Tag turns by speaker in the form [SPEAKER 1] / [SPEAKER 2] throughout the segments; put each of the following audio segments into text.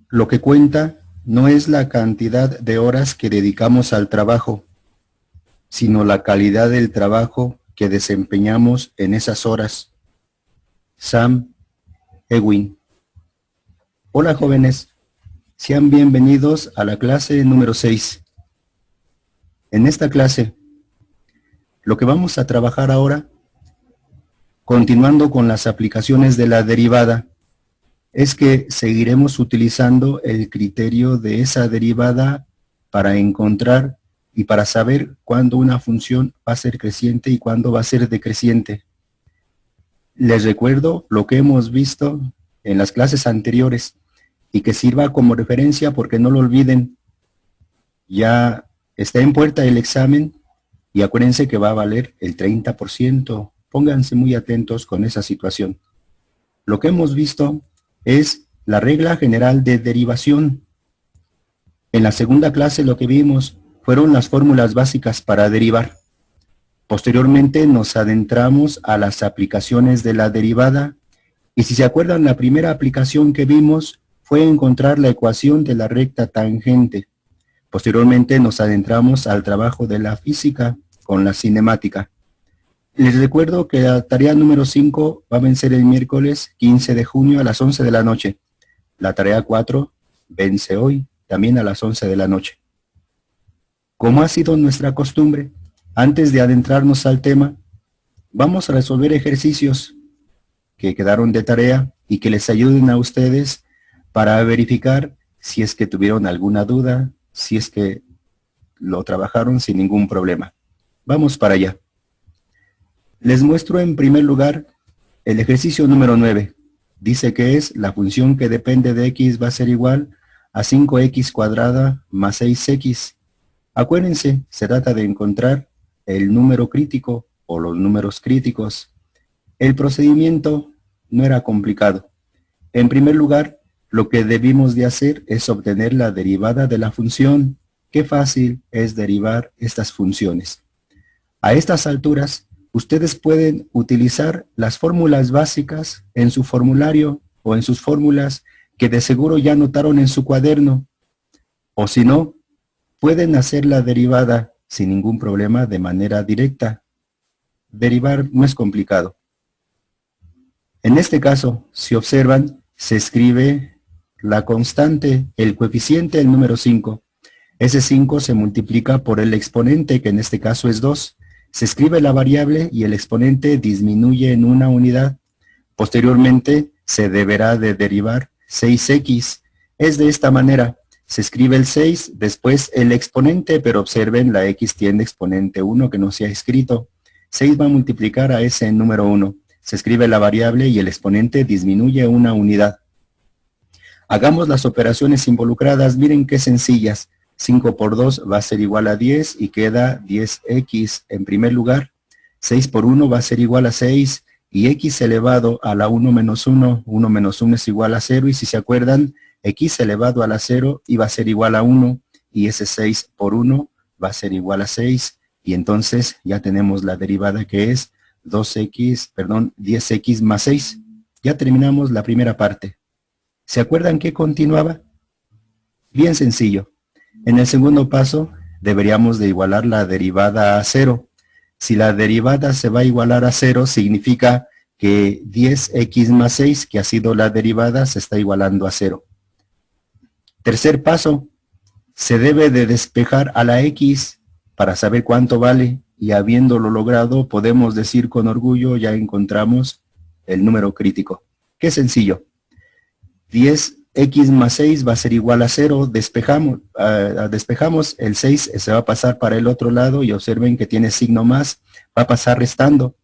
[SPEAKER 1] Lo que cuenta no es la cantidad de horas que dedicamos al trabajo, sino la calidad del trabajo que desempeñamos en esas horas. Sam Ewing. Hola jóvenes, sean bienvenidos a la clase número 6. En esta clase, lo que vamos a trabajar ahora, continuando con las aplicaciones de la derivada, es que seguiremos utilizando el criterio de esa derivada para encontrar y para saber cuándo una función va a ser creciente y cuándo va a ser decreciente. Les recuerdo lo que hemos visto en las clases anteriores y que sirva como referencia porque no lo olviden. Ya está en puerta el examen y acuérdense que va a valer el 30%. Pónganse muy atentos con esa situación. Lo que hemos visto es la regla general de derivación. En la segunda clase lo que vimos fueron las fórmulas básicas para derivar. Posteriormente nos adentramos a las aplicaciones de la derivada y si se acuerdan, la primera aplicación que vimos fue encontrar la ecuación de la recta tangente. Posteriormente nos adentramos al trabajo de la física con la cinemática. Les recuerdo que la tarea número 5 va a vencer el miércoles 15 de junio a las 11 de la noche. La tarea 4 vence hoy, también a las 11 de la noche. Como ha sido nuestra costumbre, antes de adentrarnos al tema, vamos a resolver ejercicios que quedaron de tarea y que les ayuden a ustedes para verificar si es que tuvieron alguna duda, si es que lo trabajaron sin ningún problema. Vamos para allá. Les muestro en primer lugar el ejercicio número 9. Dice que es la función que depende de x va a ser igual a 5x cuadrada más 6x. Acuérdense, se trata de encontrar el número crítico o los números críticos. El procedimiento no era complicado. En primer lugar, lo que debimos de hacer es obtener la derivada de la función. Qué fácil es derivar estas funciones. A estas alturas, ustedes pueden utilizar las fórmulas básicas en su formulario o en sus fórmulas que de seguro ya anotaron en su cuaderno. O si no, pueden hacer la derivada sin ningún problema de manera directa. Derivar no es complicado. En este caso, si observan, se escribe la constante, el coeficiente, el número 5. Ese 5 se multiplica por el exponente, que en este caso es 2. Se escribe la variable y el exponente disminuye en una unidad. Posteriormente, se deberá de derivar 6x. Es de esta manera. Se escribe el 6, después el exponente, pero observen, la x tiene exponente 1 que no se ha escrito. 6 va a multiplicar a ese número 1. Se escribe la variable y el exponente disminuye una unidad. Hagamos las operaciones involucradas, miren qué sencillas. 5 por 2 va a ser igual a 10 y queda 10x en primer lugar. 6 por 1 va a ser igual a 6 y x elevado a la 1 menos 1. 1 menos 1 es igual a 0 y si se acuerdan, x elevado a la 0 iba a ser igual a 1 y ese 6 por 1 va a ser igual a 6 y entonces ya tenemos la derivada que es 10x más 6. Ya terminamos la primera parte. ¿Se acuerdan que continuaba? Bien sencillo. En el segundo paso, deberíamos de igualar la derivada a 0. Si la derivada se va a igualar a 0, significa que 10x más 6, que ha sido la derivada, se está igualando a 0. Tercer paso, se debe de despejar a la x para saber cuánto vale. Y habiéndolo logrado, podemos decir con orgullo, ya encontramos el número crítico. Qué sencillo. 10x más 6 va a ser igual a 0. Despejamos el 6, se va a pasar para el otro lado y observen que tiene signo más, va a pasar restando.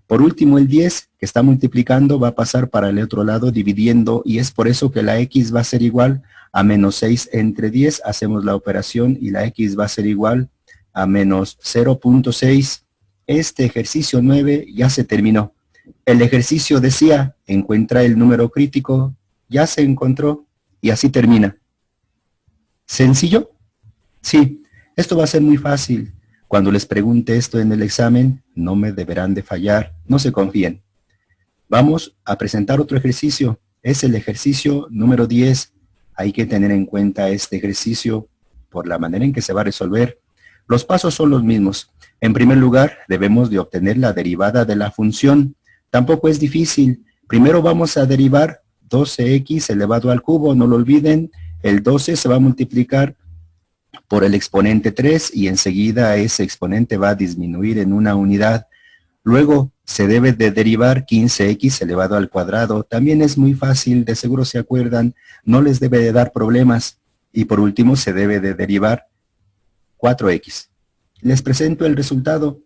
[SPEAKER 1] Por último, el 10, que está multiplicando, va a pasar para el otro lado dividiendo y es por eso que la x va a ser igual a menos 6 entre 10. Hacemos la operación y la x va a ser igual a menos 0.6. Este ejercicio 9 ya se terminó. El ejercicio decía, encuentra el número crítico, ya se encontró y así termina. ¿Sencillo? Sí, esto va a ser muy fácil. Cuando les pregunte esto en el examen, no me deberán de fallar, no se confíen. Vamos a presentar otro ejercicio, es el ejercicio número 10. hay que tener en cuenta este ejercicio por la manera en que se va a resolver. Los pasos son los mismos. En primer lugar, debemos de obtener la derivada de la función. Tampoco es difícil. Primero vamos a derivar 12x elevado al cubo. No lo olviden, el 12 se va a multiplicar por el exponente 3 y enseguida ese exponente va a disminuir en una unidad. Luego se debe de derivar 15x elevado al cuadrado. También es muy fácil, de seguro se acuerdan, no les debe de dar problemas. Y por último se debe de derivar 4x. Les presento el resultado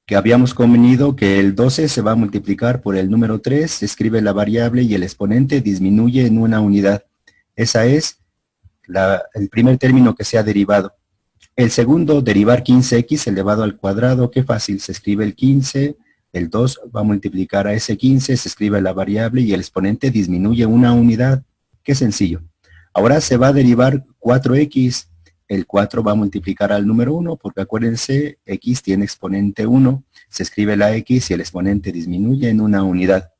[SPEAKER 1] que habíamos convenido que el 12 se va a multiplicar por el número 3, se escribe la variable y el exponente disminuye en una unidad. Esa es el primer término que se ha derivado. El segundo, derivar 15x elevado al cuadrado, qué fácil, se escribe el 15, el 2 va a multiplicar a ese 15, se escribe la variable y el exponente disminuye una unidad. Qué sencillo. Ahora se va a derivar 4x, el 4 va a multiplicar al número 1, porque acuérdense, x tiene exponente 1, se escribe la x y el exponente disminuye en una unidad.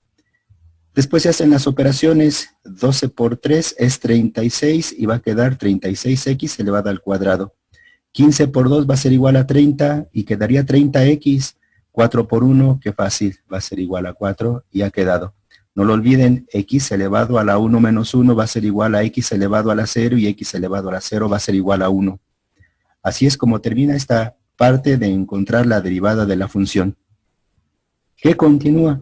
[SPEAKER 1] Después se hacen las operaciones, 12 por 3 es 36 y va a quedar 36x elevado al cuadrado. 15 por 2 va a ser igual a 30 y quedaría 30x. 4 por 1, qué fácil, va a ser igual a 4 y ha quedado. No lo olviden, x elevado a la 1 menos 1 va a ser igual a x elevado a la 0 y x elevado a la 0 va a ser igual a 1. Así es como termina esta parte de encontrar la derivada de la función. ¿Qué continúa?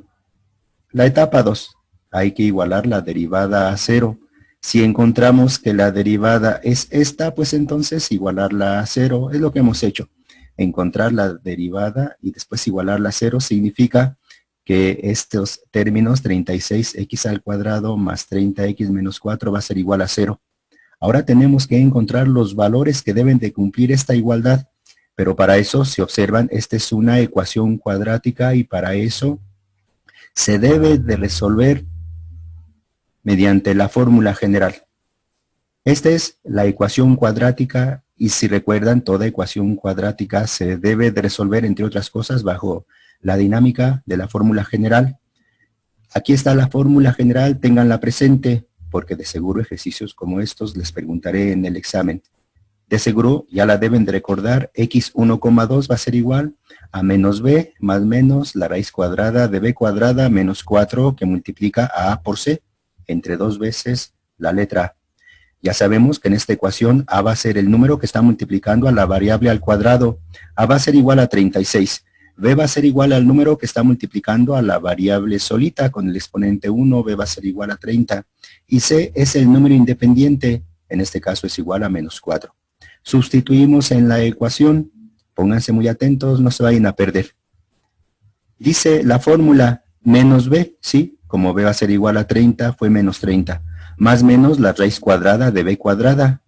[SPEAKER 1] La etapa 2. Hay que igualar la derivada a 0. Si encontramos que la derivada es esta, pues entonces igualarla a 0. Es lo que hemos hecho. Encontrar la derivada y después igualarla a 0 significa que estos términos 36x al cuadrado más 30x menos 4 va a ser igual a 0. Ahora tenemos que encontrar los valores que deben de cumplir esta igualdad. Pero para eso, si observan, esta es una ecuación cuadrática y para eso se debe de resolver mediante la fórmula general. Esta es la ecuación cuadrática y si recuerdan, toda ecuación cuadrática se debe de resolver, entre otras cosas, bajo la dinámica de la fórmula general. Aquí está la fórmula general, ténganla presente, porque de seguro ejercicios como estos les preguntaré en el examen. De seguro ya la deben de recordar, x1,2 va a ser igual a menos b más menos la raíz cuadrada de b cuadrada menos 4 que multiplica a por c, entre dos veces la letra a. Ya sabemos que en esta ecuación a va a ser el número que está multiplicando a la variable al cuadrado. A va a ser igual a 36. B va a ser igual al número que está multiplicando a la variable solita con el exponente 1. B va a ser igual a 30. Y C es el número independiente. En este caso es igual a menos 4. Sustituimos en la ecuación. Pónganse muy atentos, no se vayan a perder. Dice la fórmula menos B, ¿sí? Como B va a ser igual a 30, fue menos 30. Más menos la raíz cuadrada de b cuadrada,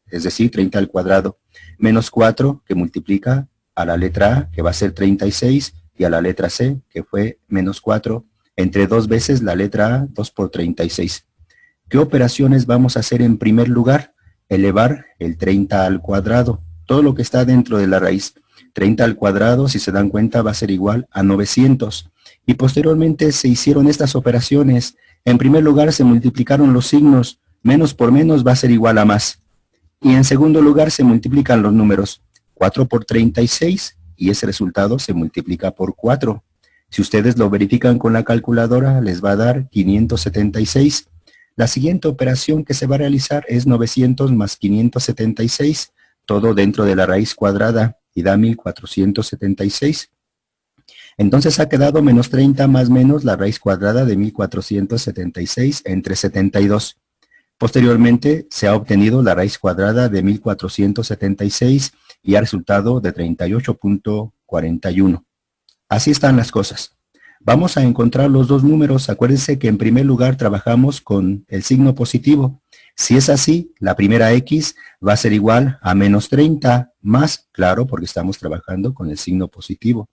[SPEAKER 1] es decir, 30 al cuadrado, menos 4 que multiplica a la letra A, que va a ser 36, y a la letra C, que fue menos 4, entre dos veces la letra A, 2 por 36. ¿Qué operaciones vamos a hacer en primer lugar? Elevar el 30 al cuadrado, todo lo que está dentro de la raíz. 30 al cuadrado, si se dan cuenta, va a ser igual a 900. Y posteriormente se hicieron estas operaciones. En primer lugar se multiplicaron los signos, menos por menos va a ser igual a más. Y en segundo lugar se multiplican los números, 4 por 36, y ese resultado se multiplica por 4. Si ustedes lo verifican con la calculadora, les va a dar 576. La siguiente operación que se va a realizar es 900 más 576, todo dentro de la raíz cuadrada, y da 1476. Entonces ha quedado menos 30 más menos la raíz cuadrada de 1476 entre 72. Posteriormente se ha obtenido la raíz cuadrada de 1476 y ha resultado de 38.41. Así están las cosas. Vamos a encontrar los dos números. Acuérdense que en primer lugar trabajamos con el signo positivo. Si es así, la primera x va a ser igual a menos 30 más, claro, porque estamos trabajando con el signo positivo,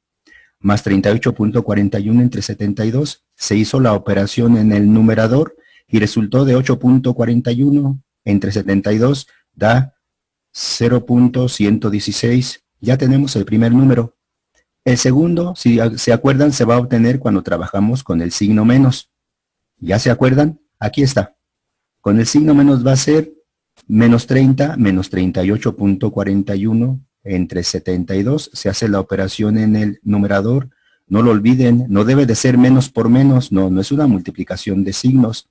[SPEAKER 1] más 38.41 entre 72. Se hizo la operación en el numerador y resultó de 8.41 entre 72, da 0.116. Ya tenemos el primer número. El segundo, si se acuerdan, se va a obtener cuando trabajamos con el signo menos. ¿Ya se acuerdan? Aquí está. Con el signo menos va a ser menos 30, menos 38.41 entre 72. Se hace la operación en el numerador. No lo olviden, no debe de ser menos por menos, no es una multiplicación de signos.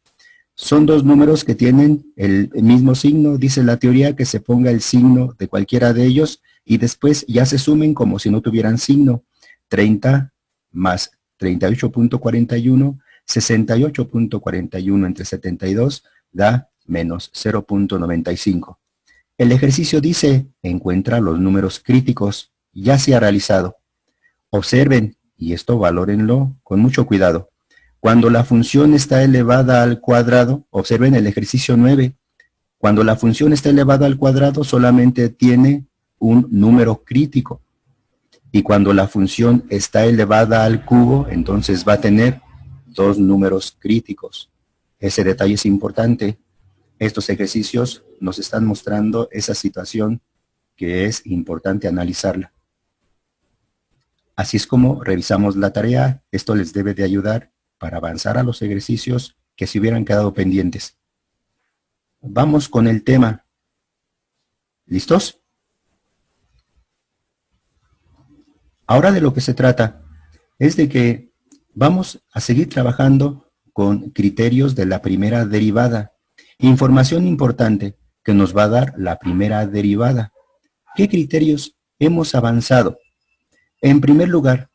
[SPEAKER 1] Son dos números que tienen el mismo signo. Dice la teoría que se ponga el signo de cualquiera de ellos y después ya se sumen como si no tuvieran signo. 30 más 38.41, 68.41 entre 72 da menos 0.95. El ejercicio dice, encuentra los números críticos. Ya se ha realizado. Observen, y esto valórenlo con mucho cuidado. Cuando la función está elevada al cuadrado, observen el ejercicio 9. Cuando la función está elevada al cuadrado solamente tiene un número crítico. Y cuando la función está elevada al cubo, entonces va a tener dos números críticos. Ese detalle es importante. Estos ejercicios nos están mostrando esa situación que es importante analizarla. Así es como revisamos la tarea. Esto les debe de ayudar para avanzar a los ejercicios que se hubieran quedado pendientes. Vamos con el tema. ¿Listos? Ahora de lo que se trata es de que vamos a seguir trabajando con criterios de la primera derivada. Información importante que nos va a dar la primera derivada. ¿Qué criterios hemos avanzado? En primer lugar,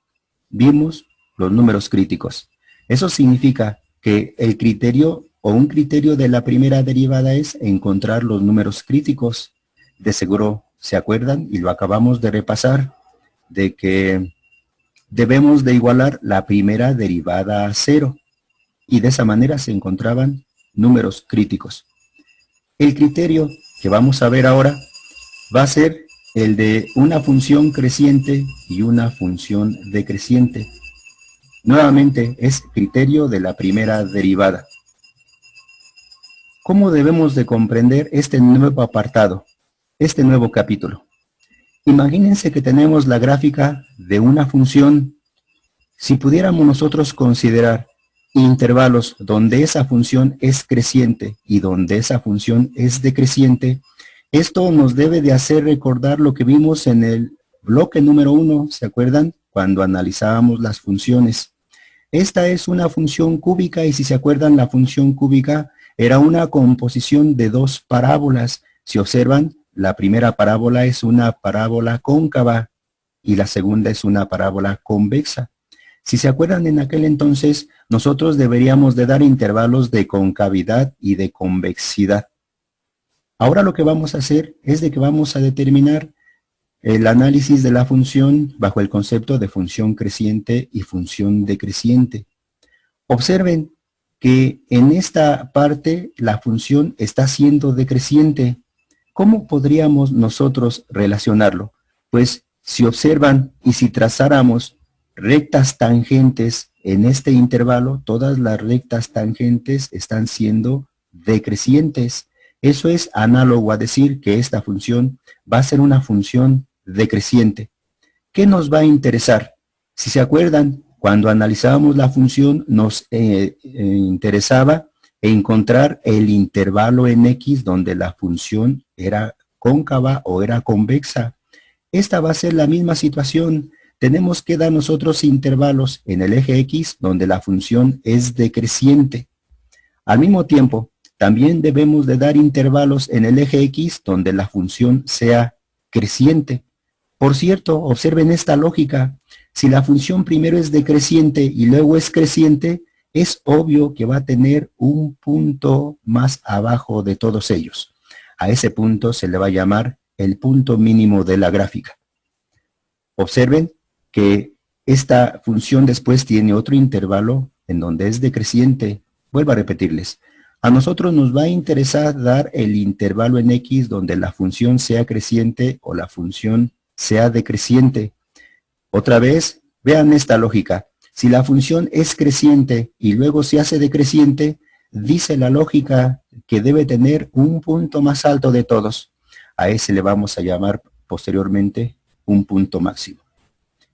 [SPEAKER 1] vimos los números críticos. Eso significa que el criterio o un criterio de la primera derivada es encontrar los números críticos. De seguro se acuerdan y lo acabamos de repasar, de que debemos de igualar la primera derivada a 0 y de esa manera se encontraban números críticos. El criterio que vamos a ver ahora va a ser el de una función creciente y una función decreciente. Nuevamente es criterio de la primera derivada. ¿Cómo debemos de comprender este nuevo apartado, este nuevo capítulo? Imagínense que tenemos la gráfica de una función. Si pudiéramos nosotros considerar intervalos donde esa función es creciente y donde esa función es decreciente, esto nos debe de hacer recordar lo que vimos en el bloque número 1, ¿se acuerdan? Cuando analizábamos las funciones. Esta es una función cúbica y si se acuerdan, la función cúbica era una composición de dos parábolas. Si observan, la primera parábola es una parábola cóncava y la segunda es una parábola convexa. Si se acuerdan, en aquel entonces nosotros deberíamos de dar intervalos de concavidad y de convexidad. Ahora lo que vamos a hacer es de que vamos a determinar el análisis de la función bajo el concepto de función creciente y función decreciente. Observen que en esta parte la función está siendo decreciente. ¿Cómo podríamos nosotros relacionarlo? Pues si observan y si trazáramos rectas tangentes en este intervalo, todas las rectas tangentes están siendo decrecientes. Eso es análogo a decir que esta función va a ser una función decreciente. ¿Qué nos va a interesar? Si se acuerdan, cuando analizábamos la función nos interesaba encontrar el intervalo en X donde la función era cóncava o era convexa. Esta va a ser la misma situación. Tenemos que dar nosotros intervalos en el eje X donde la función es decreciente. Al mismo tiempo, también debemos de dar intervalos en el eje X donde la función sea creciente. Por cierto, observen esta lógica. Si la función primero es decreciente y luego es creciente, es obvio que va a tener un punto más abajo de todos ellos. A ese punto se le va a llamar el punto mínimo de la gráfica. Observen que esta función después tiene otro intervalo en donde es decreciente. Vuelvo a repetirles. A nosotros nos va a interesar dar el intervalo en X donde la función sea creciente o la función sea decreciente. Otra vez, vean esta lógica. Si la función es creciente y luego se hace decreciente, dice la lógica que debe tener un punto más alto de todos. A ese le vamos a llamar posteriormente un punto máximo.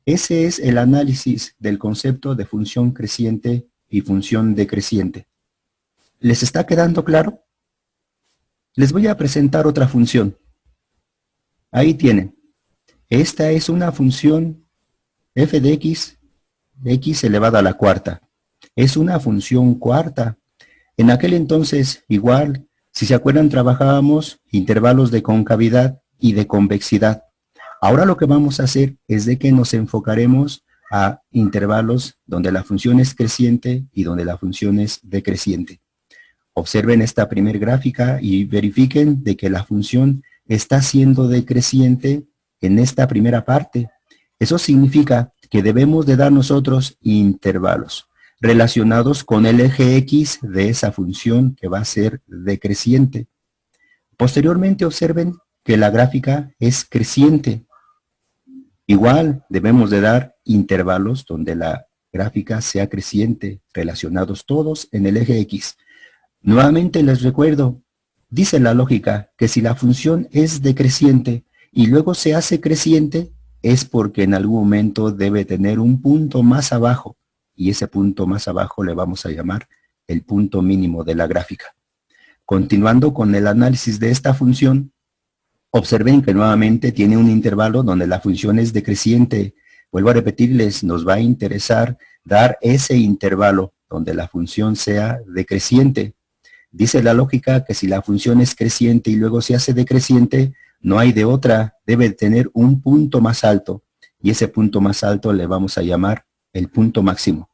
[SPEAKER 1] Ese es el análisis del concepto de función creciente y función decreciente. ¿Les está quedando claro? Les voy a presentar otra función. Ahí tienen. Esta es una función f de x elevado a la cuarta. Es una función cuarta. En aquel entonces, igual, si se acuerdan, trabajábamos intervalos de concavidad y de convexidad. Ahora lo que vamos a hacer es de que nos enfocaremos a intervalos donde la función es creciente y donde la función es decreciente. Observen esta primer gráfica y verifiquen de que la función está siendo decreciente en esta primera parte. Eso significa que debemos de dar nosotros intervalos relacionados con el eje X de esa función que va a ser decreciente. Posteriormente observen que la gráfica es creciente. Igual debemos de dar intervalos donde la gráfica sea creciente, relacionados todos en el eje X. Nuevamente les recuerdo, dice la lógica que si la función es decreciente y luego se hace creciente, es porque en algún momento debe tener un punto más abajo, y ese punto más abajo le vamos a llamar el punto mínimo de la gráfica. Continuando con el análisis de esta función, observen que nuevamente tiene un intervalo donde la función es decreciente. Vuelvo a repetirles, nos va a interesar dar ese intervalo donde la función sea decreciente. Dice la lógica que si la función es creciente y luego se hace decreciente, no hay de otra, debe tener un punto más alto, y ese punto más alto le vamos a llamar el punto máximo.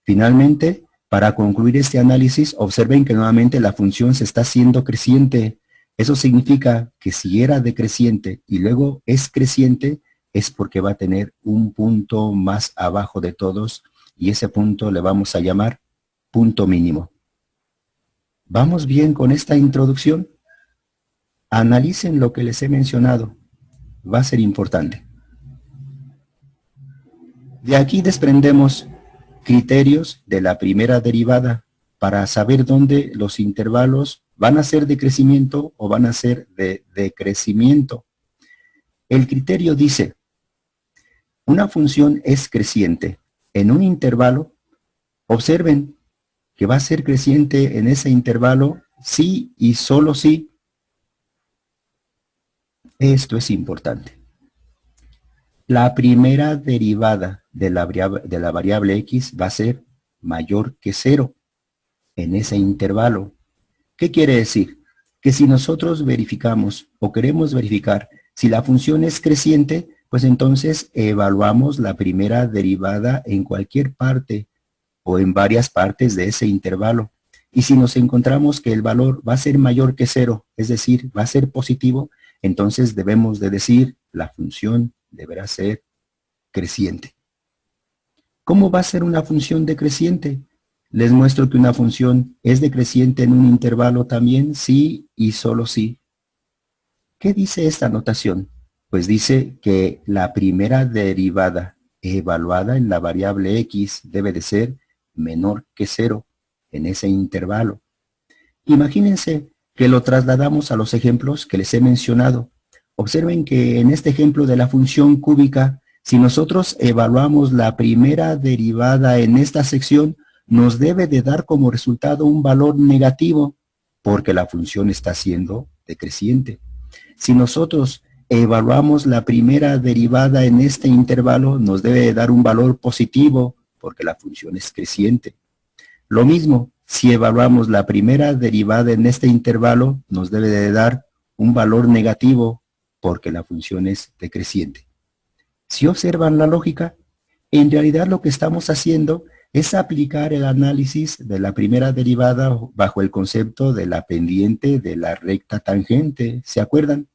[SPEAKER 1] Finalmente, para concluir este análisis, observen que nuevamente la función se está haciendo creciente. Eso significa que si era decreciente y luego es creciente, es porque va a tener un punto más abajo de todos, y ese punto le vamos a llamar punto mínimo. ¿Vamos bien con esta introducción? Analicen lo que les he mencionado. Va a ser importante. De aquí desprendemos criterios de la primera derivada para saber dónde los intervalos van a ser de crecimiento o van a ser de decrecimiento. El criterio dice, una función es creciente en un intervalo. Observen que va a ser creciente en ese intervalo si y solo si. Esto es importante. La primera derivada de la variable x va a ser mayor que 0 en ese intervalo. ¿Qué quiere decir? Que si nosotros verificamos o queremos verificar si la función es creciente, pues entonces evaluamos la primera derivada en cualquier parte o en varias partes de ese intervalo. Y si nos encontramos que el valor va a ser mayor que 0, es decir, va a ser positivo, entonces debemos de decir la función deberá ser creciente. ¿Cómo va a ser una función decreciente? Les muestro que una función es decreciente en un intervalo también si y solo si. ¿Qué dice esta notación? Pues dice que la primera derivada evaluada en la variable x debe de ser menor que 0 en ese intervalo. Imagínense que lo trasladamos a los ejemplos que les he mencionado. Observen que en este ejemplo de la función cúbica, si nosotros evaluamos la primera derivada en esta sección, nos debe de dar como resultado un valor negativo, porque la función está siendo decreciente. Si nosotros evaluamos la primera derivada en este intervalo, nos debe de dar un valor positivo, porque la función es creciente. Lo mismo, si evaluamos la primera derivada en este intervalo, nos debe de dar un valor negativo, porque la función es decreciente. Si observan la lógica, en realidad lo que estamos haciendo es aplicar el análisis de la primera derivada bajo el concepto de la pendiente de la recta tangente. ¿Se acuerdan?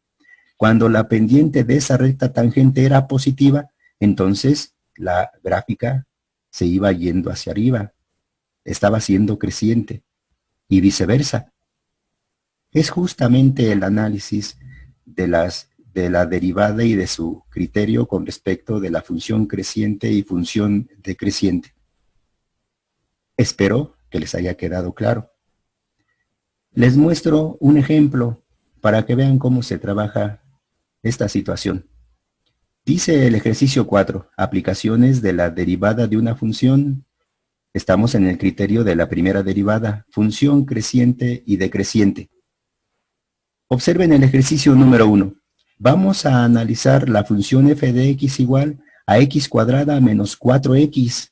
[SPEAKER 1] Cuando la pendiente de esa recta tangente era positiva, entonces la gráfica se iba yendo hacia arriba, estaba siendo creciente, y viceversa. Es justamente el análisis de la derivada y de su criterio con respecto de la función creciente y función decreciente. Espero que les haya quedado claro. Les muestro un ejemplo para que vean cómo se trabaja esta situación. Dice el ejercicio 4, aplicaciones de la derivada de una función. Estamos en el criterio de la primera derivada, función creciente y decreciente. Observen el ejercicio número 1. Vamos a analizar la función f de x igual a x cuadrada menos 4x.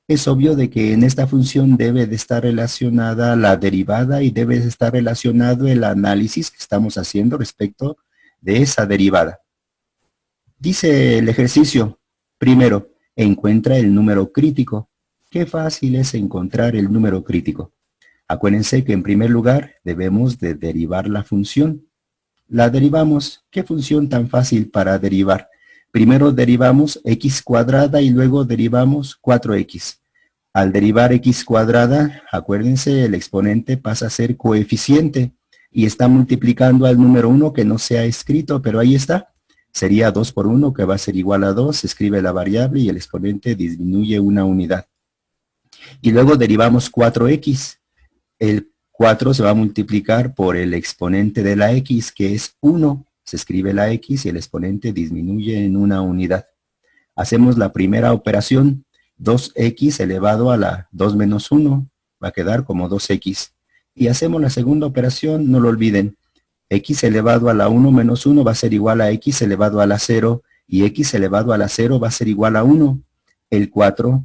[SPEAKER 1] Es obvio de que en esta función debe de estar relacionada la derivada y debe de estar relacionado el análisis que estamos haciendo respecto de esa derivada. Dice el ejercicio, primero, encuentra el número crítico. Qué fácil es encontrar el número crítico. Acuérdense que en primer lugar debemos de derivar la función. La derivamos. ¿Qué función tan fácil para derivar? Primero derivamos x cuadrada y luego derivamos 4x. Al derivar x cuadrada, acuérdense, el exponente pasa a ser coeficiente y está multiplicando al número 1 que no se ha escrito, pero ahí está. Sería 2 por 1 que va a ser igual a 2, se escribe la variable y el exponente disminuye una unidad. Y luego derivamos 4x. El 4 se va a multiplicar por el exponente de la x, que es 1. Se escribe la x y el exponente disminuye en una unidad. Hacemos la primera operación, 2x elevado a la 2 menos 1, va a quedar como 2x. Y hacemos la segunda operación, no lo olviden, x elevado a la 1 menos 1 va a ser igual a x elevado a la 0, y x elevado a la 0 va a ser igual a 1. El 4,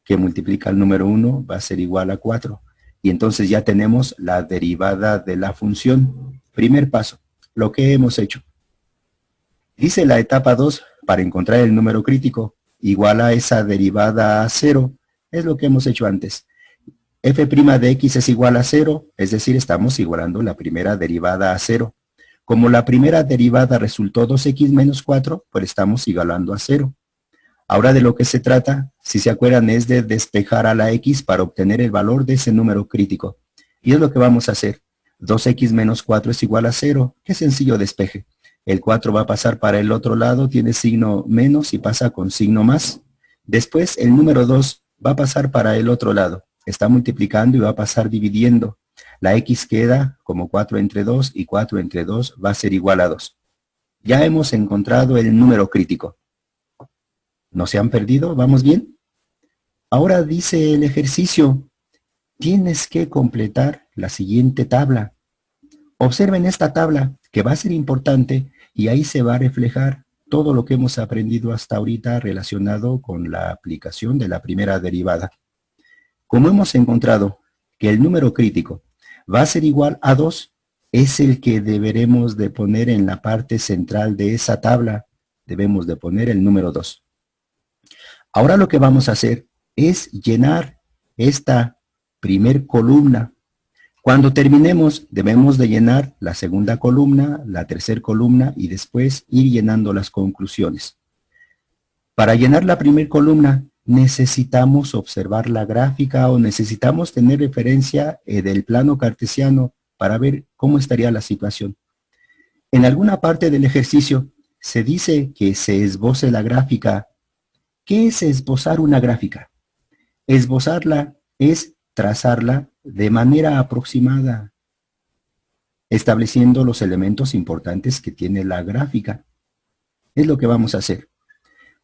[SPEAKER 1] que multiplica el número 1, va a ser igual a 4. Y entonces ya tenemos la derivada de la función. Primer paso, lo que hemos hecho. Dice la etapa 2, para encontrar el número crítico, igual a esa derivada a 0, es lo que hemos hecho antes. F' de x es igual a 0, es decir, estamos igualando la primera derivada a 0. Como la primera derivada resultó 2x menos 4, pues estamos igualando a 0. Ahora de lo que se trata, si se acuerdan, es de despejar a la x para obtener el valor de ese número crítico. Y es lo que vamos a hacer. 2x menos 4 es igual a 0. Qué sencillo despeje. El 4 va a pasar para el otro lado, tiene signo menos y pasa con signo más. Después el número 2 va a pasar para el otro lado. Está multiplicando y va a pasar dividiendo. La x queda como 4 entre 2 y 4 entre 2 va a ser igual a 2. Ya hemos encontrado el número crítico. ¿No se han perdido? ¿Vamos bien? Ahora dice el ejercicio, tienes que completar la siguiente tabla. Observen esta tabla que va a ser importante y ahí se va a reflejar todo lo que hemos aprendido hasta ahorita relacionado con la aplicación de la primera derivada. Como hemos encontrado que el número crítico va a ser igual a 2, es el que deberemos de poner en la parte central de esa tabla. Debemos de poner el número 2. Ahora lo que vamos a hacer es llenar esta primer columna. Cuando terminemos, debemos de llenar la segunda columna, la tercera columna y después ir llenando las conclusiones. Para llenar la primera columna, necesitamos observar la gráfica o necesitamos tener referencia del plano cartesiano para ver cómo estaría la situación. En alguna parte del ejercicio se dice que se esboce la gráfica. ¿Qué es esbozar una gráfica? Esbozarla es trazarla de manera aproximada, estableciendo los elementos importantes que tiene la gráfica. Es lo que vamos a hacer.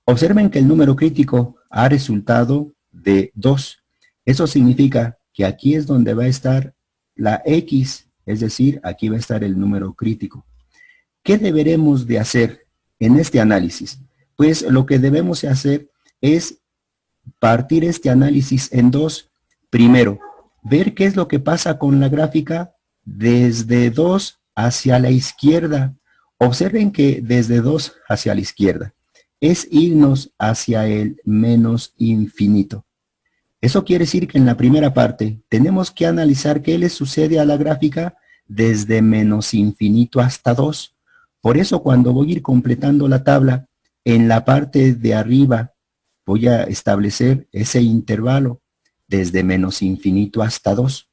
[SPEAKER 1] Observen que el número crítico ha resultado de 2. Eso significa que aquí es donde va a estar la x, es decir, aquí va a estar el número crítico. ¿Qué deberemos de hacer en este análisis? Pues lo que debemos de hacer es partir este análisis en dos. Primero, ver qué es lo que pasa con la gráfica desde 2 hacia la izquierda. Observen que desde 2 hacia la izquierda es irnos hacia el menos infinito. Eso quiere decir que en la primera parte tenemos que analizar qué le sucede a la gráfica desde menos infinito hasta 2. Por eso cuando voy a ir completando la tabla, en la parte de arriba voy a establecer ese intervalo desde menos infinito hasta 2.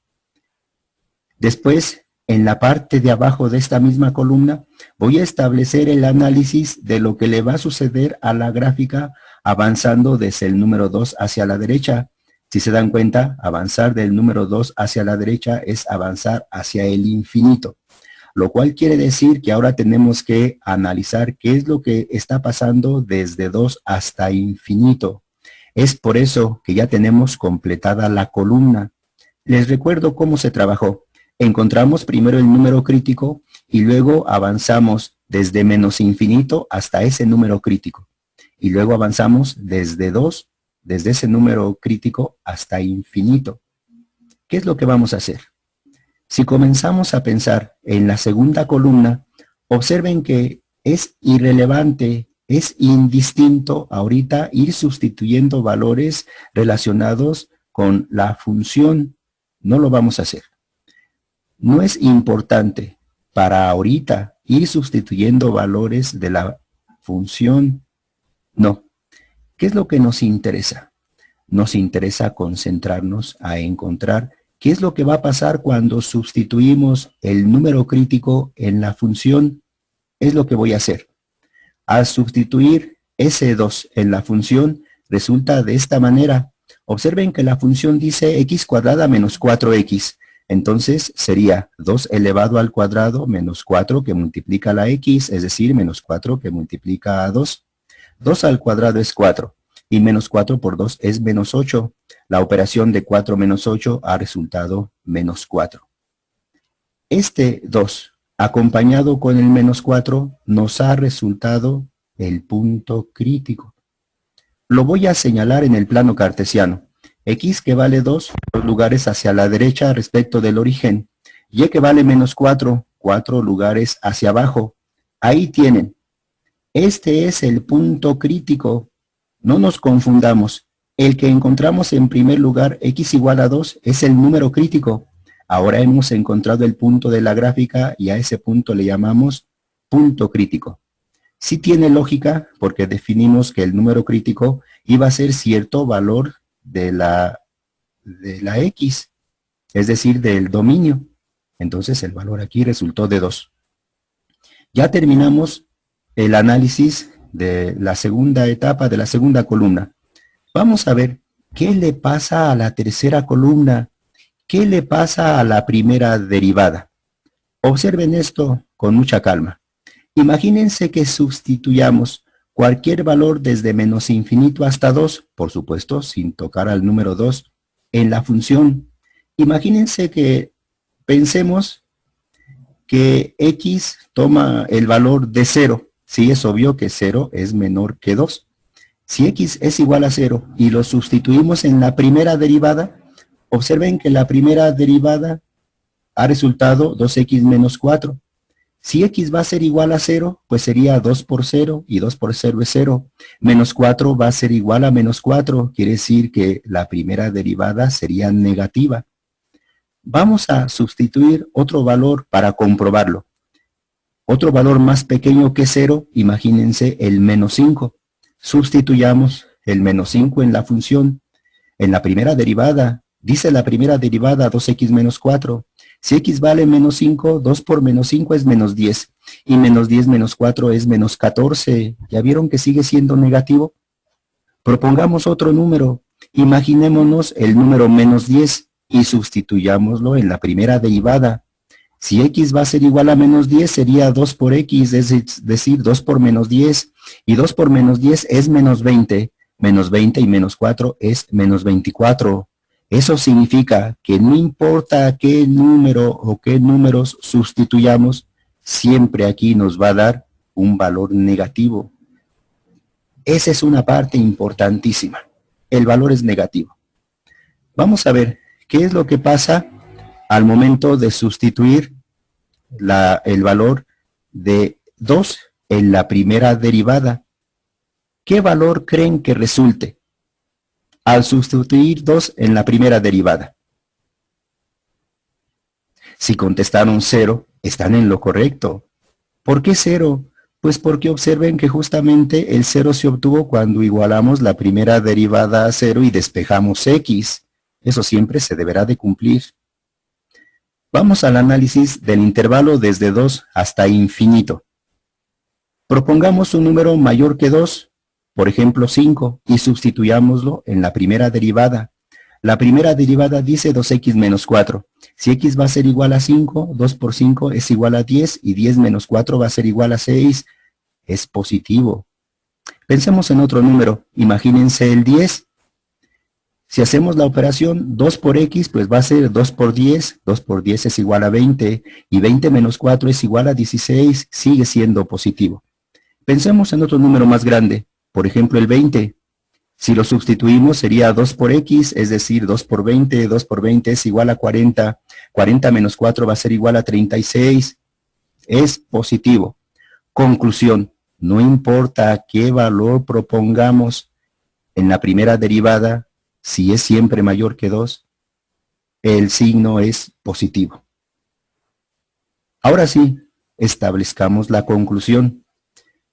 [SPEAKER 1] Después, en la parte de abajo de esta misma columna, voy a establecer el análisis de lo que le va a suceder a la gráfica avanzando desde el número 2 hacia la derecha. Si se dan cuenta, avanzar del número 2 hacia la derecha es avanzar hacia el infinito. Lo cual quiere decir que ahora tenemos que analizar qué es lo que está pasando desde 2 hasta infinito. Es por eso que ya tenemos completada la columna. Les recuerdo cómo se trabajó. Encontramos primero el número crítico y luego avanzamos desde menos infinito hasta ese número crítico. Y luego avanzamos desde 2, desde ese número crítico hasta infinito. ¿Qué es lo que vamos a hacer? Si comenzamos a pensar en la segunda columna, observen que es irrelevante, es indistinto ahorita ir sustituyendo valores relacionados con la función. No lo vamos a hacer. No es importante para ahorita ir sustituyendo valores de la función. No. ¿Qué es lo que nos interesa? Nos interesa concentrarnos a encontrar qué es lo que va a pasar cuando sustituimos el número crítico en la función. Es lo que voy a hacer. Al sustituir ese 2 en la función, resulta de esta manera. Observen que la función dice x cuadrada menos 4x. Entonces sería 2 elevado al cuadrado menos 4 que multiplica la x, es decir, menos 4 que multiplica a 2. 2 al cuadrado es 4 y menos 4 por 2 es menos 8. La operación de 4 menos 8 ha resultado menos 4. Este 2 acompañado con el menos 4 nos ha resultado el punto crítico. Lo voy a señalar en el plano cartesiano. X que vale 2, 2 lugares hacia la derecha respecto del origen. Y que vale menos 4, 4 lugares hacia abajo. Ahí tienen. Este es el punto crítico. No nos confundamos. El que encontramos en primer lugar, x igual a 2, es el número crítico. Ahora hemos encontrado el punto de la gráfica y a ese punto le llamamos punto crítico. Sí tiene lógica porque definimos que el número crítico iba a ser cierto valor de la x, es decir, del dominio. Entonces el valor aquí resultó de 2. Ya terminamos el análisis de la segunda etapa, de la segunda columna. Vamos a ver qué le pasa a la tercera columna, qué le pasa a la primera derivada. Observen esto con mucha calma. Imagínense que sustituyamos cualquier valor desde menos infinito hasta 2, por supuesto, sin tocar al número 2, en la función. Imagínense que pensemos que x toma el valor de 0. Sí, es obvio que 0 es menor que 2. Si x es igual a 0 y lo sustituimos en la primera derivada, observen que la primera derivada ha resultado 2x menos 4. Si x va a ser igual a 0, pues sería 2 por 0 y 2 por 0 es 0. Menos 4 va a ser igual a menos 4, quiere decir que la primera derivada sería negativa. Vamos a sustituir otro valor para comprobarlo. Otro valor más pequeño que 0, imagínense el menos 5. Sustituyamos el menos 5 en la función. En la primera derivada, dice la primera derivada 2x menos 4. Si x vale menos 5, 2 por menos 5 es menos 10. Y menos 10 menos 4 es menos 14. ¿Ya vieron que sigue siendo negativo? Propongamos otro número. Imaginémonos el número menos 10 y sustituyámoslo en la primera derivada. Si x va a ser igual a menos 10, sería 2 por x, es decir, 2 por menos 10. Y 2 por menos 10 es menos 20. Menos 20 y menos 4 es menos 24. Eso significa que no importa qué número o qué números sustituyamos, siempre aquí nos va a dar un valor negativo. Esa es una parte importantísima. El valor es negativo. Vamos a ver qué es lo que pasa al momento de sustituir el valor de 2 en la primera derivada. ¿Qué valor creen que resulte al sustituir 2 en la primera derivada? Si contestaron 0, están en lo correcto. ¿Por qué 0? Pues porque observen que justamente el 0 se obtuvo cuando igualamos la primera derivada a 0 y despejamos x. Eso siempre se deberá de cumplir. Vamos al análisis del intervalo desde 2 hasta infinito. Propongamos un número mayor que 2, por ejemplo 5, y sustituyámoslo en la primera derivada. La primera derivada dice 2x menos 4. Si x va a ser igual a 5, 2 por 5 es igual a 10, y 10 menos 4 va a ser igual a 6. Es positivo. Pensemos en otro número. Imagínense el 10. Si hacemos la operación 2 por x, pues va a ser 2 por 10, 2 por 10 es igual a 20, y 20 menos 4 es igual a 16, sigue siendo positivo. Pensemos en otro número más grande, por ejemplo el 20. Si lo sustituimos sería 2 por x, es decir, 2 por 20, 2 por 20 es igual a 40, 40 menos 4 va a ser igual a 36, es positivo. Conclusión, no importa qué valor propongamos en la primera derivada, si es siempre mayor que 2, el signo es positivo. Ahora sí, establezcamos la conclusión.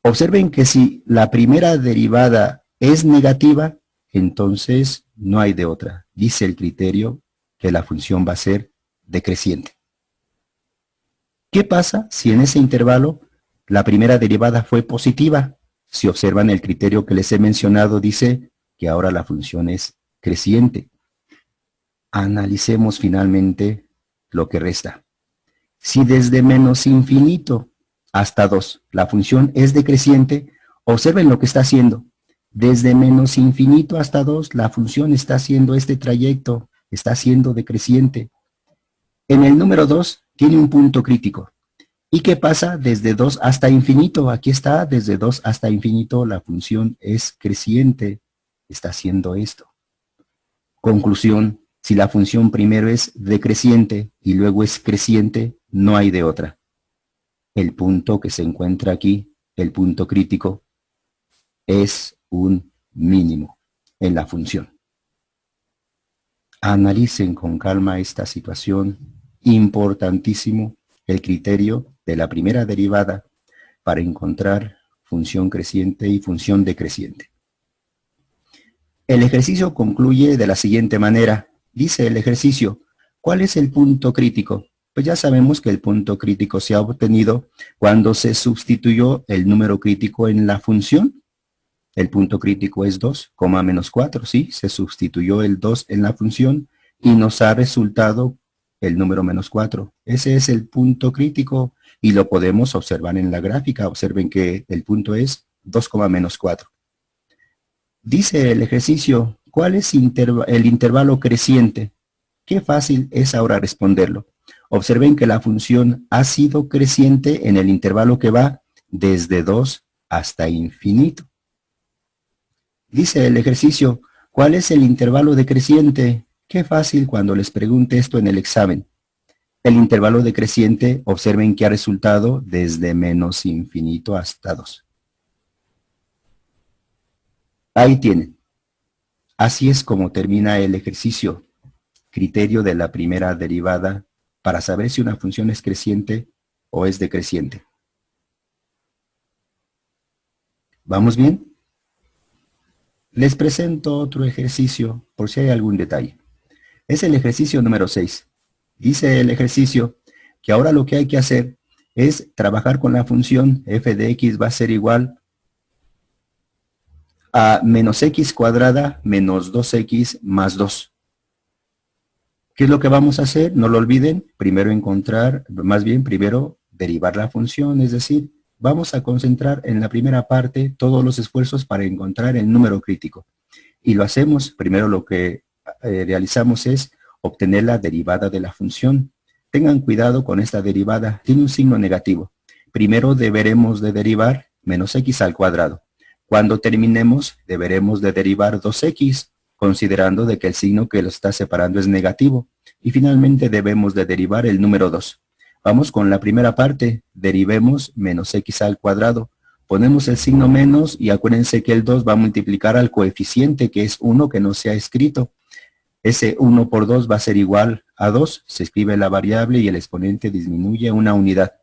[SPEAKER 1] Observen que si la primera derivada es negativa, entonces no hay de otra. Dice el criterio que la función va a ser decreciente. ¿Qué pasa si en ese intervalo la primera derivada fue positiva? Si observan el criterio que les he mencionado, dice que ahora la función es creciente. Analicemos finalmente lo que resta. Si desde menos infinito hasta 2 la función es decreciente, observen lo que está haciendo. Desde menos infinito hasta 2 la función está haciendo este trayecto, está siendo decreciente. En el número 2 tiene un punto crítico. ¿Y qué pasa desde 2 hasta infinito? Aquí está, desde 2 hasta infinito la función es creciente, está haciendo esto. Conclusión, si la función primero es decreciente y luego es creciente, no hay de otra. El punto que se encuentra aquí, el punto crítico, es un mínimo en la función. Analicen con calma esta situación, importantísimo el criterio de la primera derivada para encontrar función creciente y función decreciente. El ejercicio concluye de la siguiente manera. Dice el ejercicio, ¿cuál es el punto crítico? Pues ya sabemos que el punto crítico se ha obtenido cuando se sustituyó el número crítico en la función. El punto crítico es 2, menos 4, ¿sí? Se sustituyó el 2 en la función y nos ha resultado el número menos 4. Ese es el punto crítico y lo podemos observar en la gráfica. Observen que el punto es 2, menos 4. Dice el ejercicio, ¿cuál es el intervalo creciente? Qué fácil es ahora responderlo. Observen que la función ha sido creciente en el intervalo que va desde 2 hasta infinito. Dice el ejercicio, ¿cuál es el intervalo decreciente? Qué fácil cuando les pregunte esto en el examen. El intervalo decreciente, observen que ha resultado desde menos infinito hasta 2. Ahí tienen. Así es como termina el ejercicio. Criterio de la primera derivada para saber si una función es creciente o es decreciente. ¿Vamos bien? Les presento otro ejercicio por si hay algún detalle. Es el ejercicio número 6. Dice el ejercicio que ahora lo que hay que hacer es trabajar con la función f de x va a ser igual a menos x cuadrada menos 2x más 2. ¿Qué es lo que vamos a hacer? No lo olviden, primero derivar la función, es decir, vamos a concentrar en la primera parte todos los esfuerzos para encontrar el número crítico. Y lo hacemos, primero lo que realizamos es obtener la derivada de la función. Tengan cuidado con esta derivada, tiene un signo negativo. Primero deberemos de derivar menos x al cuadrado. Cuando terminemos, deberemos de derivar 2x, considerando de que el signo que lo está separando es negativo. Y finalmente debemos de derivar el número 2. Vamos con la primera parte, derivemos menos x al cuadrado. Ponemos el signo menos y acuérdense que el 2 va a multiplicar al coeficiente que es 1 que no se ha escrito. Ese 1 por 2 va a ser igual a 2, se escribe la variable y el exponente disminuye una unidad.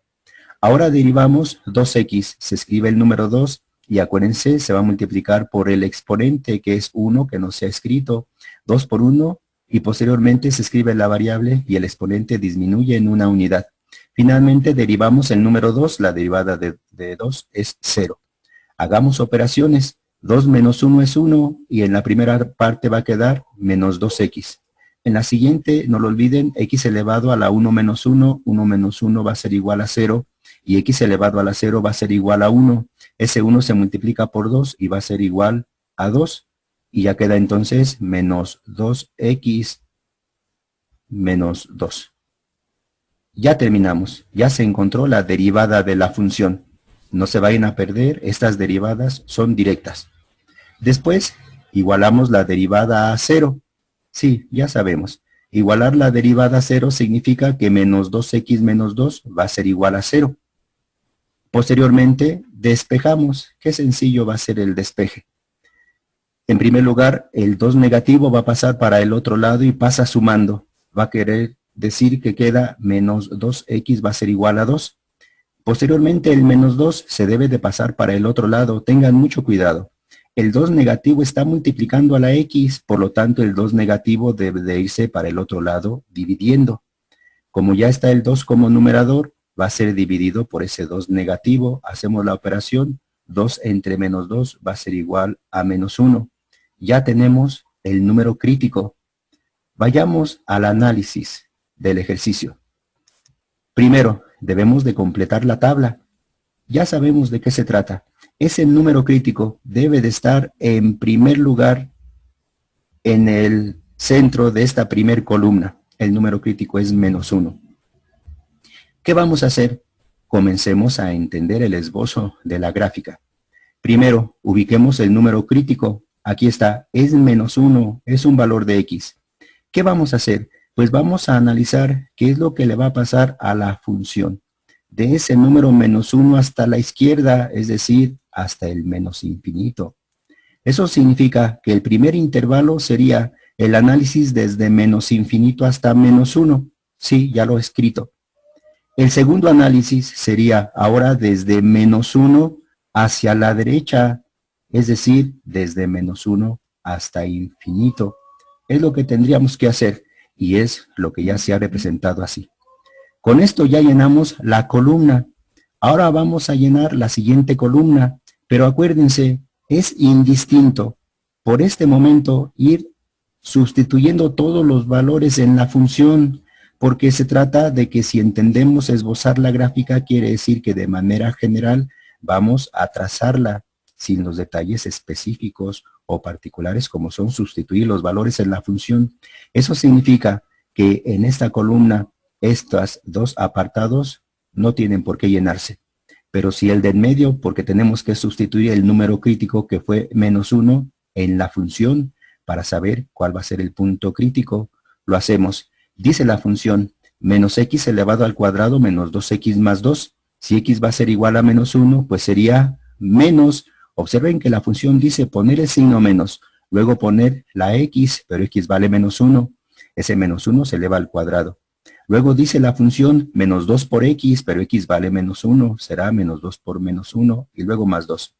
[SPEAKER 1] Ahora derivamos 2x, se escribe el número 2 y acuérdense, se va a multiplicar por el exponente que es 1 que no se ha escrito, 2 por 1 y posteriormente se escribe la variable y el exponente disminuye en una unidad. Finalmente derivamos el número 2, la derivada de 2 es 0. Hagamos operaciones, 2 menos 1 es 1 y en la primera parte va a quedar menos 2x. En la siguiente, no lo olviden, x elevado a la 1 menos 1 menos 1 va a ser igual a 0 y x elevado a la 0 va a ser igual a 1. Ese 1 se multiplica por 2 y va a ser igual a 2. y ya queda entonces menos 2x menos 2. Ya terminamos, ya se encontró la derivada de la función. No se vayan a perder, estas derivadas son directas. Después, igualamos la derivada a 0. Sí, ya sabemos. Igualar la derivada a 0 significa que menos 2x menos 2 va a ser igual a 0. Posteriormente, despejamos. Qué sencillo va a ser el despeje. En primer lugar, el 2 negativo va a pasar para el otro lado y pasa sumando. Va a querer decir que queda menos 2x va a ser igual a 2. Posteriormente, el menos 2 se debe de pasar para el otro lado. Tengan mucho cuidado. El 2 negativo está multiplicando a la x, por lo tanto el 2 negativo debe de irse para el otro lado dividiendo. Como ya está el 2 como numerador, va a ser dividido por ese 2 negativo. Hacemos la operación, 2 entre menos 2 va a ser igual a menos 1. Ya tenemos el número crítico. Vayamos al análisis del ejercicio. Primero, debemos de completar la tabla. Ya sabemos de qué se trata. Ese número crítico debe de estar en primer lugar en el centro de esta primer columna. El número crítico es menos 1. ¿Qué vamos a hacer? Comencemos a entender el esbozo de la gráfica. Primero, ubiquemos el número crítico. Aquí está, es menos 1, es un valor de x. ¿Qué vamos a hacer? Pues vamos a analizar qué es lo que le va a pasar a la función. De ese número menos 1 hasta la izquierda, es decir, hasta el menos infinito. Eso significa que el primer intervalo sería el análisis desde menos infinito hasta menos 1. Sí, ya lo he escrito. El segundo análisis sería ahora desde menos 1 hacia la derecha, es decir, desde menos 1 hasta infinito. Es lo que tendríamos que hacer y es lo que ya se ha representado así. Con esto ya llenamos la columna. Ahora vamos a llenar la siguiente columna, pero acuérdense, es indistinto por este momento ir sustituyendo todos los valores en la función, porque se trata de que si entendemos esbozar la gráfica, quiere decir que de manera general vamos a trazarla sin los detalles específicos o particulares como son sustituir los valores en la función. Eso significa que en esta columna estos dos apartados no tienen por qué llenarse. Pero si el del medio, porque tenemos que sustituir el número crítico que fue menos 1 en la función para saber cuál va a ser el punto crítico, lo hacemos. Dice la función menos x elevado al cuadrado menos 2x más 2. Si x va a ser igual a menos 1, pues sería menos. Observen que la función dice poner el signo menos, luego poner la x, pero x vale menos 1. Ese menos 1 se eleva al cuadrado. Luego dice la función menos 2 por x, pero x vale menos 1, será menos 2 por menos 1, y luego más 2.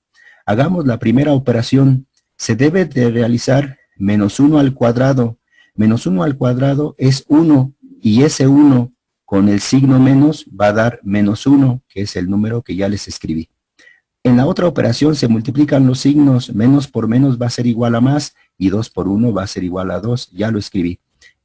[SPEAKER 1] Hagamos la primera operación. Se debe de realizar menos 1 al cuadrado. Menos 1 al cuadrado es 1, y ese 1 con el signo menos va a dar menos 1, que es el número que ya les escribí. En la otra operación se multiplican los signos, menos por menos va a ser igual a más, y 2 por 1 va a ser igual a 2, ya lo escribí.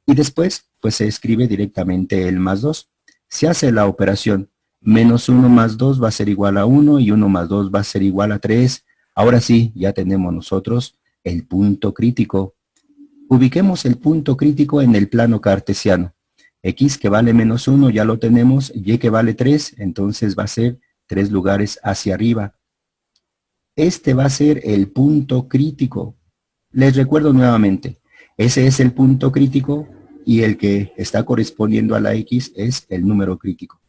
[SPEAKER 1] Y después, pues se escribe directamente el más 2. Se hace la operación. Menos 1 más 2 va a ser igual a 1 y 1 más 2 va a ser igual a 3. Ahora sí, ya tenemos nosotros el punto crítico. Ubiquemos el punto crítico en el plano cartesiano. X que vale menos 1 ya lo tenemos, Y que vale 3, entonces va a ser 3 lugares hacia arriba. Este va a ser el punto crítico. Les recuerdo nuevamente. Ese es el punto crítico y el que está correspondiendo a la x es el número crítico.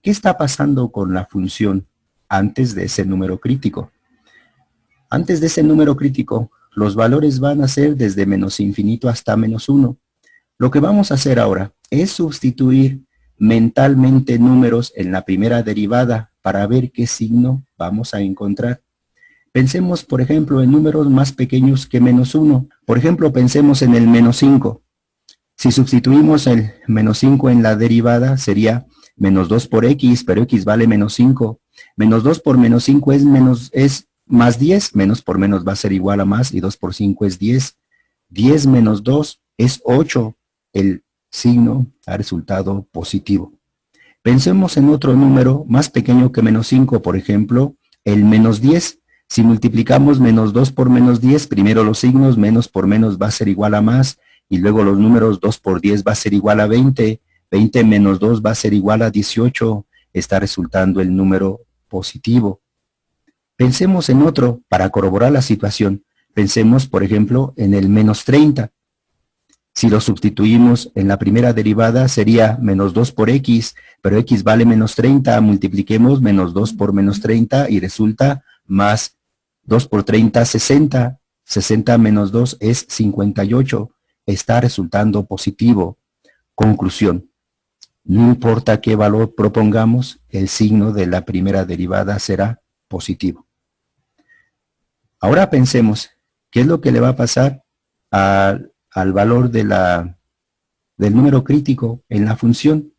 [SPEAKER 1] ¿Qué está pasando con la función antes de ese número crítico? Antes de ese número crítico, los valores van a ser desde menos infinito hasta menos 1. Lo que vamos a hacer ahora es sustituir mentalmente números en la primera derivada para ver qué signo vamos a encontrar. Pensemos, por ejemplo, en números más pequeños que menos 1. Por ejemplo, pensemos en el menos 5. Si sustituimos el menos 5 en la derivada, sería menos 2 por x, pero x vale menos 5. Menos 2 por menos 5 es más 10. Menos por menos va a ser igual a más, y 2 por 5 es 10. 10 menos 2 es 8. El signo ha resultado positivo. Pensemos en otro número más pequeño que menos 5, por ejemplo, el menos 10. Si multiplicamos menos 2 por menos 10, primero los signos, menos por menos va a ser igual a más, y luego los números 2 por 10 va a ser igual a 20, 20 menos 2 va a ser igual a 18, está resultando el número positivo. Pensemos en otro para corroborar la situación. Pensemos, por ejemplo, en el menos 30. Si lo sustituimos en la primera derivada sería menos 2 por x, pero x vale menos 30, multipliquemos menos 2 por menos 30 y resulta más 2 por 30, 60. 60 menos 2 es 58. Está resultando positivo. Conclusión. No importa qué valor propongamos, el signo de la primera derivada será positivo. Ahora pensemos, ¿qué es lo que le va a pasar al valor del número crítico en la función?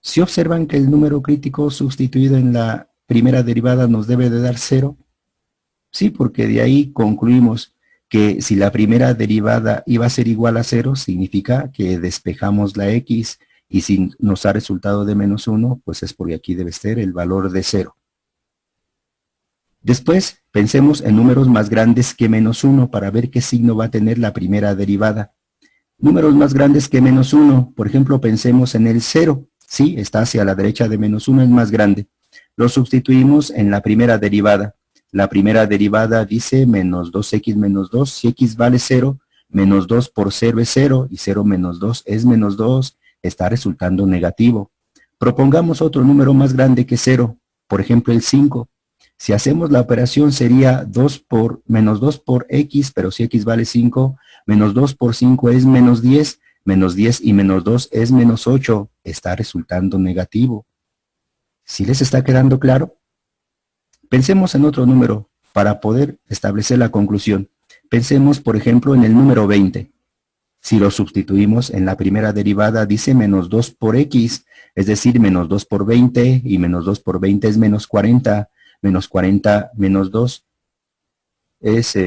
[SPEAKER 1] Si observan que el número crítico sustituido en la primera derivada nos debe de dar 0, sí, porque de ahí concluimos que si la primera derivada iba a ser igual a 0, significa que despejamos la x, y si nos ha resultado de menos 1, pues es porque aquí debe ser el valor de 0. Después, pensemos en números más grandes que menos 1 para ver qué signo va a tener la primera derivada. Números más grandes que menos 1, por ejemplo, pensemos en el 0. Sí, está hacia la derecha de menos 1, es más grande. Lo sustituimos en la primera derivada. La primera derivada dice menos 2x menos 2. Si x vale 0, menos 2 por 0 es 0, y 0 menos 2 es menos 2, está resultando negativo. Propongamos otro número más grande que 0, por ejemplo el 5. Si hacemos la operación sería menos 2 por x, pero si x vale 5, menos 2 por 5 es menos 10 y menos 2 es menos 8, está resultando negativo. ¿Sí les está quedando claro? Pensemos en otro número para poder establecer la conclusión. Pensemos, por ejemplo, en el número 20. Si lo sustituimos en la primera derivada, dice menos 2 por x, es decir, menos 2 por 20, y menos 2 por 20 es menos 40, menos 40 menos 2 es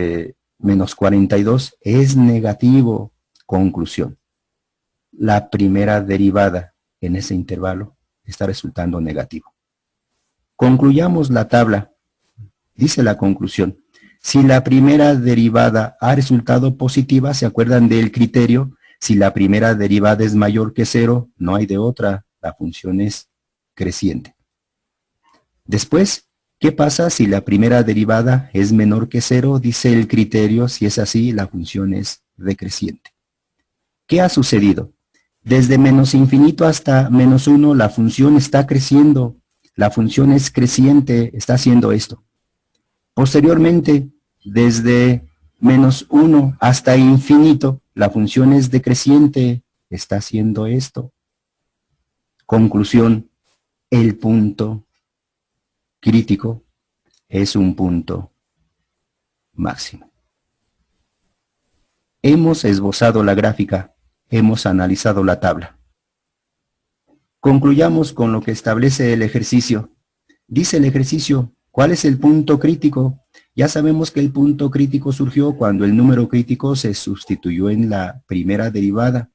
[SPEAKER 1] menos 42, es negativo. Conclusión. La primera derivada en ese intervalo está resultando negativo. Concluyamos la tabla. Dice la conclusión. Si la primera derivada ha resultado positiva, ¿se acuerdan del criterio? Si la primera derivada es mayor que 0, no hay de otra, la función es creciente. Después, ¿qué pasa si la primera derivada es menor que 0? Dice el criterio, si es así, la función es decreciente. ¿Qué ha sucedido? Desde menos infinito hasta menos 1, la función está creciendo. La función es creciente, está haciendo esto. Posteriormente, desde menos 1 hasta infinito, la función es decreciente, está haciendo esto. Conclusión, el punto crítico es un punto máximo. Hemos esbozado la gráfica, hemos analizado la tabla. Concluyamos con lo que establece el ejercicio. Dice el ejercicio, ¿cuál es el punto crítico? Ya sabemos que el punto crítico surgió cuando el número crítico se sustituyó en la primera derivada.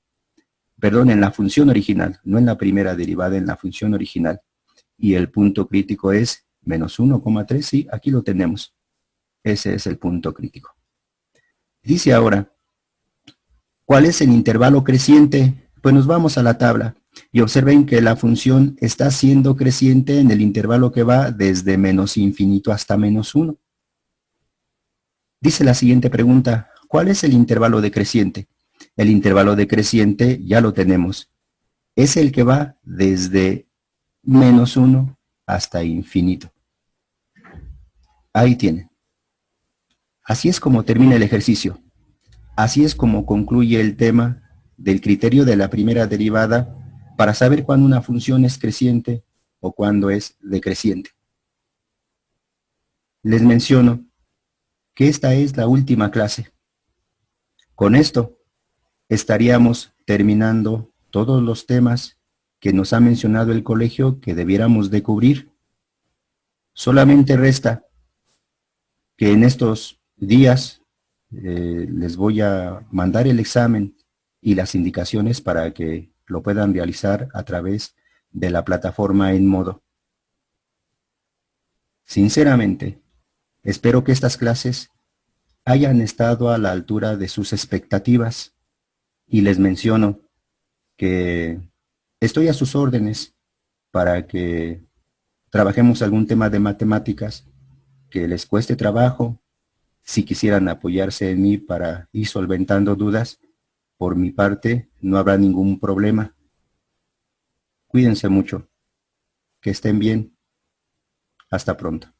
[SPEAKER 1] Perdón, en la función original, no en la primera derivada, en la función original. Y el punto crítico es menos 1,3, sí, aquí lo tenemos. Ese es el punto crítico. Dice ahora, ¿cuál es el intervalo creciente? Pues nos vamos a la tabla y observen que la función está siendo creciente en el intervalo que va desde menos infinito hasta menos 1. Dice la siguiente pregunta, ¿cuál es el intervalo decreciente? El intervalo decreciente ya lo tenemos. Es el que va desde menos 1 hasta infinito. Ahí tienen. Así es como termina el ejercicio. Así es como concluye el tema del criterio de la primera derivada para saber cuándo una función es creciente o cuándo es decreciente. Les menciono que esta es la última clase. Con esto estaríamos terminando todos los temas que nos ha mencionado el colegio que debiéramos de cubrir. Solamente resta que en estos días les voy a mandar el examen y las indicaciones para que lo puedan realizar a través de la plataforma EnModo. Sinceramente, Espero que estas clases hayan estado a la altura de sus expectativas y les menciono que estoy a sus órdenes para que trabajemos algún tema de matemáticas que les cueste trabajo. Si quisieran apoyarse en mí para ir solventando dudas, por mi parte no habrá ningún problema. Cuídense mucho, que estén bien. Hasta pronto.